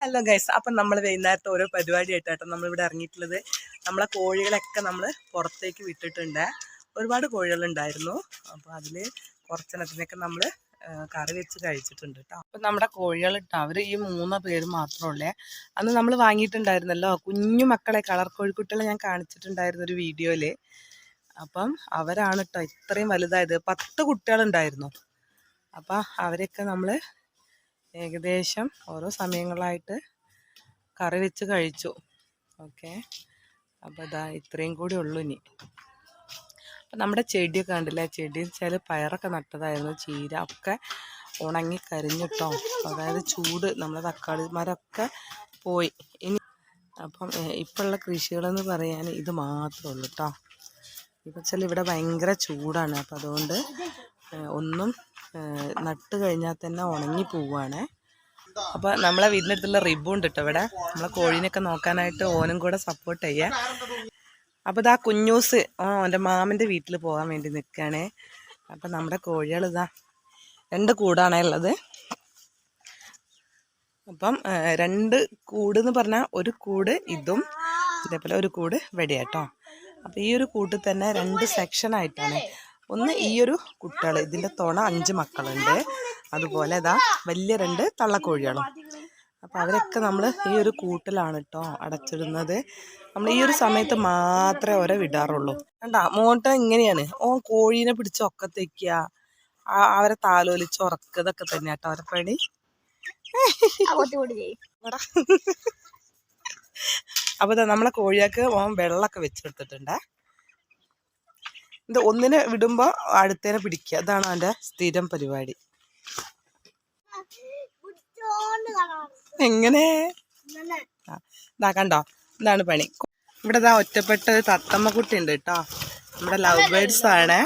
Hello guys, അപ്പം നമ്മൾ വൈകുന്നേരത്തെ ഓരോ പരിപാടിയായിട്ടാണ് നമ്മളിവിടെ ഇറങ്ങിയിട്ടുള്ളത്. നമ്മളെ കോഴികളൊക്കെ നമ്മൾ പുറത്തേക്ക് വിട്ടിട്ടുണ്ട്. ഒരുപാട് കോഴികളുണ്ടായിരുന്നു. അപ്പോൾ അതിൽ കുറച്ചെണ്ണത്തിനൊക്കെ നമ്മൾ കറി വെച്ച് കഴിച്ചിട്ടുണ്ട് കേട്ടോ. അപ്പം നമ്മുടെ കോഴികൾ ഇട്ടോ, അവർ ഈ 3 പേര് മാത്രമല്ലേ. അന്ന് നമ്മൾ വാങ്ങിയിട്ടുണ്ടായിരുന്നല്ലോ കുഞ്ഞു മക്കളെ, കളർ കോഴിക്കുട്ടികളെ ഞാൻ കാണിച്ചിട്ടുണ്ടായിരുന്നു ഒരു വീഡിയോയിൽ. അപ്പം അവരാണ് കേട്ടോ ഇത്രയും വലുതായത്. 10 കുട്ടികളുണ്ടായിരുന്നു. അപ്പം അവരെയൊക്കെ നമ്മൾ ഏകദേശം ഓരോ സമയങ്ങളായിട്ട് കറി വെച്ച് കഴിച്ചു. ഓക്കെ, അപ്പോൾ ഇതാ ഇത്രയും കൂടി ഉള്ളൂ ഇനി. അപ്പം നമ്മുടെ ചെടിയൊക്കെ കണ്ടില്ലേ, ചെടി വെച്ചാൽ പയറൊക്കെ നട്ടതായിരുന്നു, ചീര ഒക്കെ ഉണങ്ങി കരിഞ്ഞിട്ടോ. അതായത് ചൂട് നമ്മളെ തക്കാളി മരമൊക്കെ പോയി. ഇനി അപ്പം ഇപ്പോഴുള്ള കൃഷികളെന്ന് പറയാൻ ഇത് മാത്രമേ ഉള്ളൂ കേട്ടോ. ഇപ്പം വെച്ചാൽ ഇവിടെ ഭയങ്കര ചൂടാണ്. അപ്പം അതുകൊണ്ട് ഒന്നും നട്ട് കഴിഞ്ഞാൽ തന്നെ ഉണങ്ങി പോവുകയാണ്. അപ്പോൾ നമ്മളെ വീടിൻ്റെ അടുത്തുള്ള റിബു ഉണ്ട് കേട്ടോ ഇവിടെ. നമ്മളെ കോഴീനെയൊക്കെ നോക്കാനായിട്ട് ഓനും കൂടെ സപ്പോർട്ട് ചെയ്യാം. അപ്പോൾ ഇതാ കുഞ്ഞൂസ് എൻ്റെ മാമൻ്റെ വീട്ടിൽ പോകാൻ വേണ്ടി നിൽക്കുകയാണ്. അപ്പം നമ്മുടെ കോഴികൾ ഇതാ 2 കൂടാണേ ഉള്ളത്. അപ്പം 2 കൂട് എന്ന് പറഞ്ഞാൽ ഒരു കൂട് ഇതും, ഇതേപോലെ ഒരു കൂട് വെടിയാട്ടോ. അപ്പം ഈ ഒരു കൂട്ടിൽ തന്നെ 2 സെക്ഷനായിട്ടാണ്. ഒന്ന് ഈ ഒരു കുട്ടികൾ, ഇതിൻ്റെ തുണ 5 മക്കളുണ്ട്. അതുപോലെ ഇതാ വലിയ 2 തള്ളക്കോഴികളും. അപ്പം അവരൊക്കെ നമ്മൾ ഈ ഒരു കൂട്ടിലാണ് കേട്ടോ അടച്ചിടുന്നത്. നമ്മൾ ഈ ഒരു സമയത്ത് മാത്രമേ ഓരോ വിടാറുള്ളൂ. കണ്ടാ മോട്ട ഇങ്ങനെയാണ്, കോഴീനെ പിടിച്ച് ഒക്കത്തേക്കുക, അവരെ താലോലിച്ച് ഉറക്കുക, ഇതൊക്കെ തന്നെ കേട്ടോ അവരെ പണി. അപ്പോൾ നമ്മളെ കോഴിയൊക്കെ വെള്ളമൊക്കെ വെച്ചെടുത്തിട്ടുണ്ട്. ഇത് ഒന്നിനെ വിടുമ്പോൾ അടുത്തേനെ പിടിക്കുക, അതാണ് അവൻ്റെ സ്ഥിരം പരിപാടി. എങ്ങനെ ഇതാ കണ്ടോ, ഇതാണ് പണി. ഇവിടെ ഇതാ ഒറ്റപ്പെട്ട തത്തമ്മക്കുട്ടി ഉണ്ട് കേട്ടോ. നമ്മുടെ ലവ് ബേർഡ്സ് ആണ്.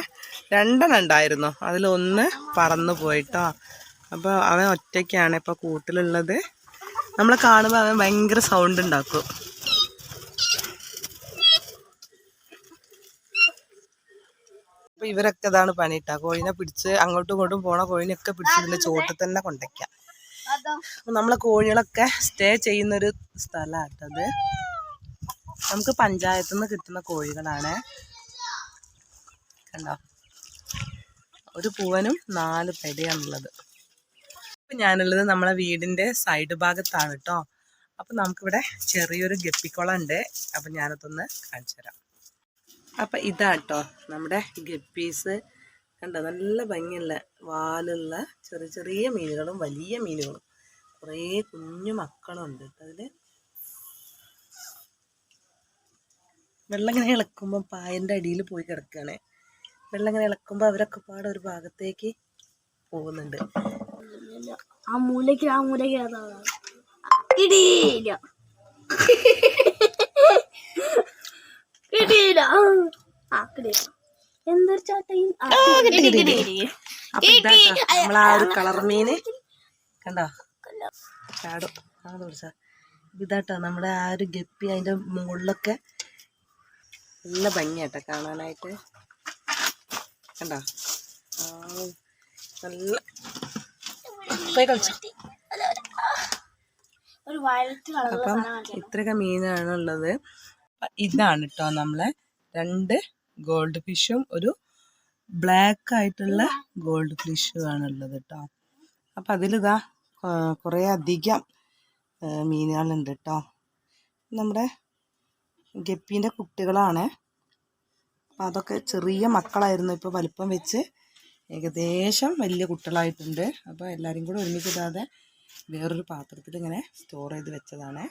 2 ഉണ്ടായിരുന്നു, അതിലൊന്ന് പറന്നു പോയിട്ടോ. അപ്പോൾ അവൻ ഒറ്റയ്ക്കാണ് ഇപ്പോൾ കൂട്ടിലുള്ളത്. നമ്മളെ കാണുമ്പോൾ അവൻ ഭയങ്കര സൗണ്ട് ഉണ്ടാക്കും. അപ്പോൾ ഇവരൊക്കെ ഇതാണ് പണിയിട്ടാ, കോഴിനെ പിടിച്ച് അങ്ങോട്ടും ഇങ്ങോട്ടും പോണ കോഴിനെയൊക്കെ പിടിച്ച് ഇതിൻ്റെ ചോട്ടിൽ തന്നെ കൊണ്ടുവയ്ക്കാം. അപ്പം നമ്മളെ കോഴികളൊക്കെ സ്റ്റേ ചെയ്യുന്നൊരു സ്ഥലമാട്ടത്. നമുക്ക് പഞ്ചായത്തിൽ നിന്ന് കിട്ടുന്ന കോഴികളാണ്. കണ്ടോ, ഒരു പൂവനും 4 പെടയാണുള്ളത്. അപ്പം ഞാനുള്ളത് നമ്മളെ വീടിൻ്റെ സൈഡ് ഭാഗത്താണ് കേട്ടോ. അപ്പം നമുക്കിവിടെ ചെറിയൊരു ഗപ്പിക്കുളം ഉണ്ട്. അപ്പം ഞാനതൊന്ന് കാണിച്ചു തരാം. അപ്പം ഇതാട്ടോ നമ്മുടെ ഗപ്പീസ്. കണ്ടോ, നല്ല ഭംഗിയുള്ള വാലുള്ള ചെറിയ ചെറിയ മീനുകളും വലിയ മീനുകളും കുറേ കുഞ്ഞു മക്കളുണ്ട് കേട്ടോ അതിൽ. വെള്ളം ഇങ്ങനെ ഇളക്കുമ്പോൾ പായൻ്റെ അടിയിൽ പോയി കിടക്കുകയാണ്. വെള്ളം ഇങ്ങനെ ഇളക്കുമ്പോൾ അവരൊക്കെ പാടെ ഒരു ഭാഗത്തേക്ക് പോകുന്നുണ്ട്. ആ മൂലയ്ക്ക് എന്തൊരു ചാട്ടയും. നമ്മളാ ഒരു കളർ മീന് കണ്ടോ ചാടും. ഇതാട്ടോ നമ്മുടെ ആ ഒരു ഗപ്പി. അതിൻ്റെ മുകളിലൊക്കെ നല്ല ഭംഗിയാട്ടോ കാണാനായിട്ട്. കണ്ടോ, നല്ല പോയി കളിച്ചു. അപ്പം ഇത്രയൊക്കെ മീനാണുള്ളത്. ഇതാണ് കേട്ടോ നമ്മളെ 2 ഗോൾഡ് ഫിഷും ഒരു ബ്ലാക്ക് ആയിട്ടുള്ള ഗോൾഡ് ഫിഷും ആണുള്ളത് കേട്ടോ. അപ്പം അതിലിതാ കുറേ അധികം മീനുകളുണ്ട് കേട്ടോ. നമ്മുടെ ഗപ്പീൻ്റെ കുട്ടികളാണ്. അപ്പം അതൊക്കെ ചെറിയ മക്കളായിരുന്നു, ഇപ്പോൾ വലിപ്പം വെച്ച് ഏകദേശം വലിയ കുട്ടികളായിട്ടുണ്ട്. അപ്പോൾ എല്ലാവരും കൂടെ ഒരുമിച്ചിടാതെ വേറൊരു പാത്രത്തിൽ ഇങ്ങനെ സ്റ്റോർ ചെയ്ത് വെച്ചതാണ്.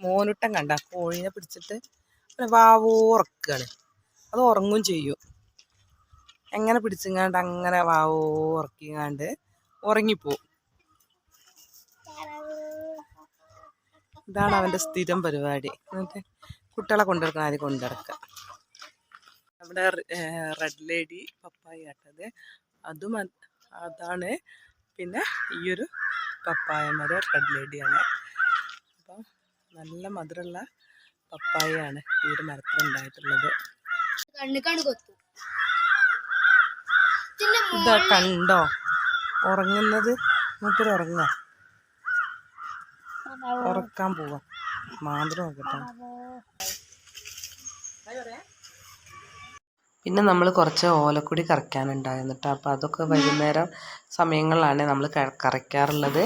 മോനുട്ടം കണ്ട കോഴീനെ പിടിച്ചിട്ട് വാവോ ഉറക്കുകയാണ്. അത് ഉറങ്ങും ചെയ്യും. എങ്ങനെ പിടിച്ചിങ്ങാണ്ട് അങ്ങനെ വാവോ ഉറക്കിങ്ങാണ്ട് ഉറങ്ങിപ്പോവും. ഇതാണ് അവൻ്റെ സ്ഥിരം പരിപാടി. എന്നിട്ട് കുട്ടികളെ കൊണ്ടിറക്കണം, ആരും കൊണ്ടിറക്കുക. നമ്മുടെ റെഡ് ലേഡി പപ്പായ ആട്ടത് അതും അതാണ്. പിന്നെ ഈ ഒരു പപ്പായ മരം റെഡ് ലേഡിയാണ്. അപ്പോൾ നല്ല മധുരമുള്ള പപ്പായയാണ് ഈ ഒരു മരത്തിലുണ്ടായിട്ടുള്ളത്. ഇതാ കണ്ടോ ഉറങ്ങുന്നത്, മൂപ്പര് ഉറങ്ങാം. ഉറക്കാൻ പോവാ മാന്ത്രം നോക്കട്ടെ. പിന്നെ നമ്മൾ കുറച്ച് ഓലക്കൊടി കറക്കാനുണ്ടായിരുന്നു കേട്ടോ. അപ്പോൾ അതൊക്കെ വൈകുന്നേരം സമയങ്ങളിലാണ് നമ്മൾ കറക്കാറുള്ളത്.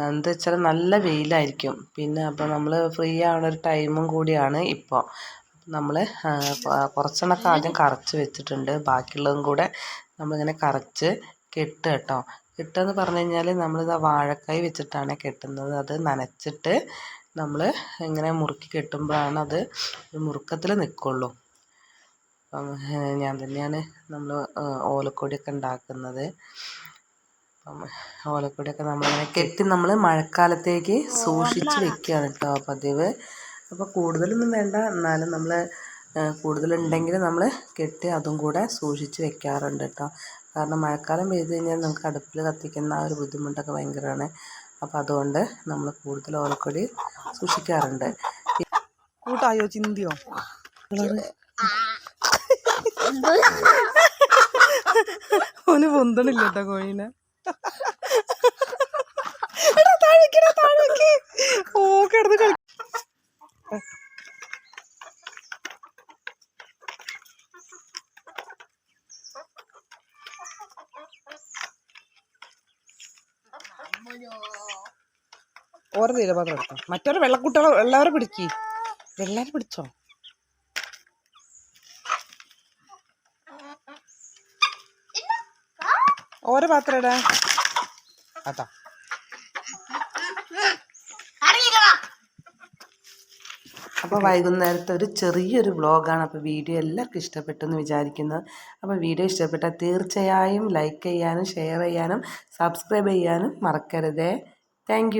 എന്താ വെച്ചാൽ നല്ല വെയിലായിരിക്കും. പിന്നെ അപ്പോൾ നമ്മൾ ഫ്രീ ആവുന്ന ഒരു ടൈമും കൂടിയാണ് ഇപ്പോൾ. നമ്മൾ കുറച്ചെണ്ണൊക്കെ ആദ്യം കറച്ച് വെച്ചിട്ടുണ്ട്. ബാക്കിയുള്ളതും കൂടെ നമ്മളിങ്ങനെ കറച്ച് കെട്ടുക കേട്ടോ. കെട്ടുകയെന്ന് പറഞ്ഞു കഴിഞ്ഞാൽ നമ്മളിത് വാഴക്കായ് വെച്ചിട്ടാണ് കെട്ടുന്നത്. അത് നനച്ചിട്ട് നമ്മൾ ഇങ്ങനെ മുറുക്കി കെട്ടുമ്പോഴാണ് അത് മുറുക്കത്തിൽ നിൽക്കുള്ളൂ. അപ്പം ഞാൻ തന്നെയാണ് നമ്മൾ ഓലക്കൊടിയൊക്കെ ഉണ്ടാക്കുന്നത്. അപ്പം ഓലക്കൊടിയൊക്കെ നമ്മളിങ്ങനെ കെട്ടി നമ്മൾ മഴക്കാലത്തേക്ക് സൂക്ഷിച്ച് വെക്കുകയാണ് കേട്ടോ പതിവ്. അപ്പോൾ കൂടുതലൊന്നും വേണ്ട, എന്നാലും നമ്മൾ കൂടുതലുണ്ടെങ്കിൽ നമ്മൾ കെട്ടി അതും കൂടെ സൂക്ഷിച്ച് വെക്കാറുണ്ട് കേട്ടോ. കാരണം മഴക്കാലം പെയ്ത് കഴിഞ്ഞാൽ നമുക്ക് അടുപ്പിൽ കത്തിക്കുന്ന ആ ഒരു ബുദ്ധിമുട്ടൊക്കെ ഭയങ്കരമാണ്. അപ്പോൾ അതുകൊണ്ട് നമ്മൾ കൂടുതൽ ഓലക്കൊടി സൂക്ഷിക്കാറുണ്ട്. കൂട്ടായോ ചിന്തിയോ ഓന് പൊന്തണില്ല കേട്ടോ കോഴിനെ. ഓ കിടന്ന് കളി. ഓരോ തീരപാത്രം എടുത്തോ. മറ്റൊരു വെള്ളക്കുട്ടികളെ എല്ലാവരും പിടിക്കി. എല്ലാവരും പിടിച്ചോ. ഓരോ പാത്രം ഇടാ. അതാ അപ്പോൾ വൈകുന്നേരത്തെ ഒരു ചെറിയൊരു വ്ളോഗാണ്. അപ്പോൾ വീഡിയോ എല്ലാവർക്കും ഇഷ്ടപ്പെട്ടെന്ന് വിചാരിക്കുന്നു. അപ്പോൾ വീഡിയോ ഇഷ്ടപ്പെട്ടാൽ തീർച്ചയായും ലൈക്ക് ചെയ്യാനും ഷെയർ ചെയ്യാനും സബ്സ്ക്രൈബ് ചെയ്യാനും മറക്കരുതേ. താങ്ക്